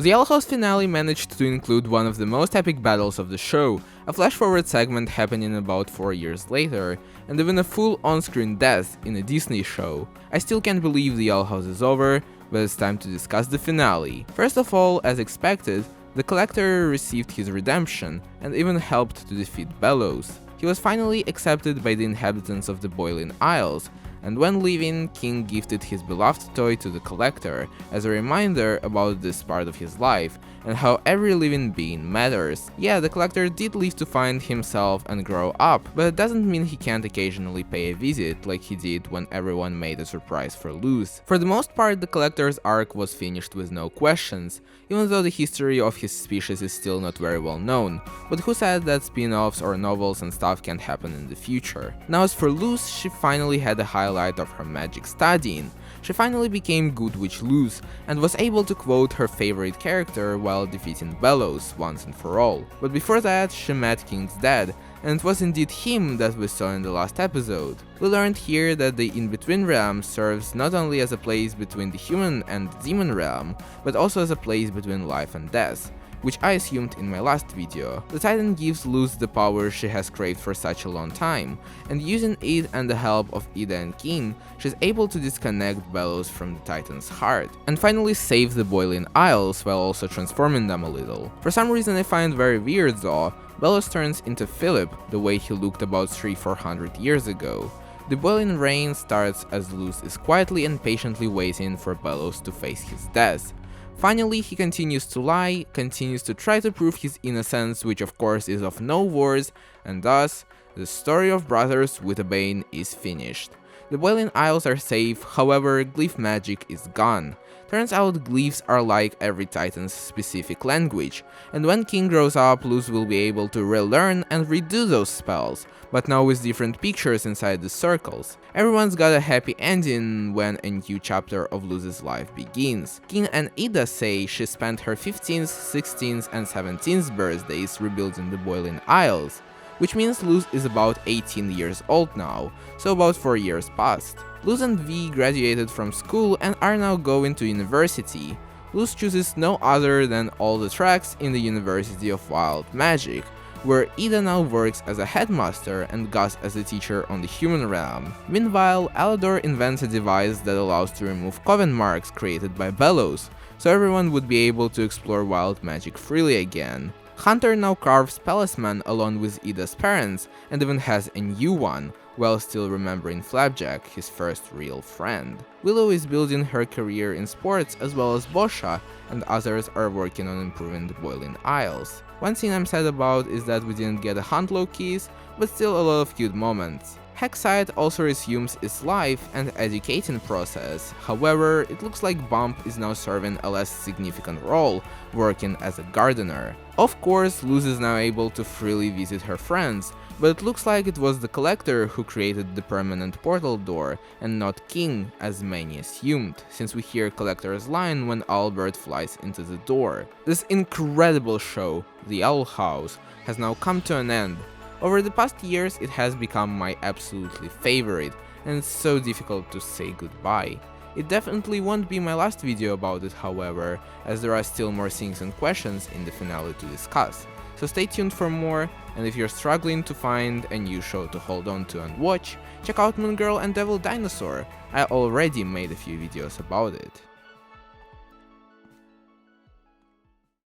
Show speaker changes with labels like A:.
A: The Owl House finale managed to include one of the most epic battles of the show, a flash-forward segment happening about 4 years later, and even a full on-screen death in a Disney show. I still can't believe the Owl House is over, but it's time to discuss the finale. First of all, as expected, the Collector received his redemption and even helped to defeat Bellows. He was finally accepted by the inhabitants of the Boiling Isles, and when leaving, King gifted his beloved toy to the Collector as a reminder about this part of his life and how every living being matters. Yeah, the Collector did live to find himself and grow up, but it doesn't mean he can't occasionally pay a visit like he did when everyone made a surprise for Luz. For the most part, the Collector's arc was finished with no questions, even though the history of his species is still not very well known, but who said that spin-offs or novels and stuff can't happen in the future. Now as for Luz, she finally had a highlight of her magic studying. She finally became Good Witch Luz and was able to quote her favorite character while defeating Bellows once and for all. But before that, she met King's dad, and it was indeed him that we saw in the last episode. We learned here that the In-Between realm serves not only as a place between the human and demon realm, but also as a place between life and death, which I assumed in my last video. The Titan gives Luz the power she has craved for such a long time, and using it and the help of Ida and King, she's able to disconnect Bellows from the Titan's heart, and finally save the Boiling Isles while also transforming them a little. For some reason I find very weird though, Bellows turns into Philip, the way he looked about 300-400 years ago. The Boiling Rain starts as Luz is quietly and patiently waiting for Bellows to face his death. Finally, he continues to lie, continues to try to prove his innocence, which of course is of no worth, and thus, the story of Brothers with a Bane is finished. The Boiling Isles are safe, however, glyph magic is gone. Turns out glyphs are like every Titan's specific language, and when King grows up, Luz will be able to relearn and redo those spells, but now with different pictures inside the circles. Everyone's got a happy ending when a new chapter of Luz's life begins. King and Ida say she spent her 15th, 16th and 17th birthdays rebuilding the Boiling Isles, which means Luz is about 18 years old now, so about 4 years past. Luz and Vi graduated from school and are now going to university. Luz chooses no other than all the tracks in the University of Wild Magic, where Ida now works as a headmaster and Gus as a teacher on the human realm. Meanwhile, Alador invents a device that allows to remove coven marks created by Bellows, so everyone would be able to explore wild magic freely again. Hunter now carves Talisman along with Ida's parents and even has a new one, while still remembering Flapjack, his first real friend. Willow is building her career in sports as well as Boscha, and others are working on improving the Boiling Isles. One thing I'm sad about is that we didn't get a Huntlow keys, but still a lot of cute moments. Hexside also resumes its life and educating process, however, it looks like Bump is now serving a less significant role, working as a gardener. Of course, Luz is now able to freely visit her friends, but it looks like it was the Collector who created the permanent portal door, and not King, as many assumed, since we hear Collector's line when Albert flies into the door. This incredible show, The Owl House, has now come to an end. Over the past years, it has become my absolutely favorite, and it's so difficult to say goodbye. It definitely won't be my last video about it, however, as there are still more things and questions in the finale to discuss. So stay tuned for more, and if you're struggling to find a new show to hold on to and watch, check out Moon Girl and Devil Dinosaur. I already made a few videos about it.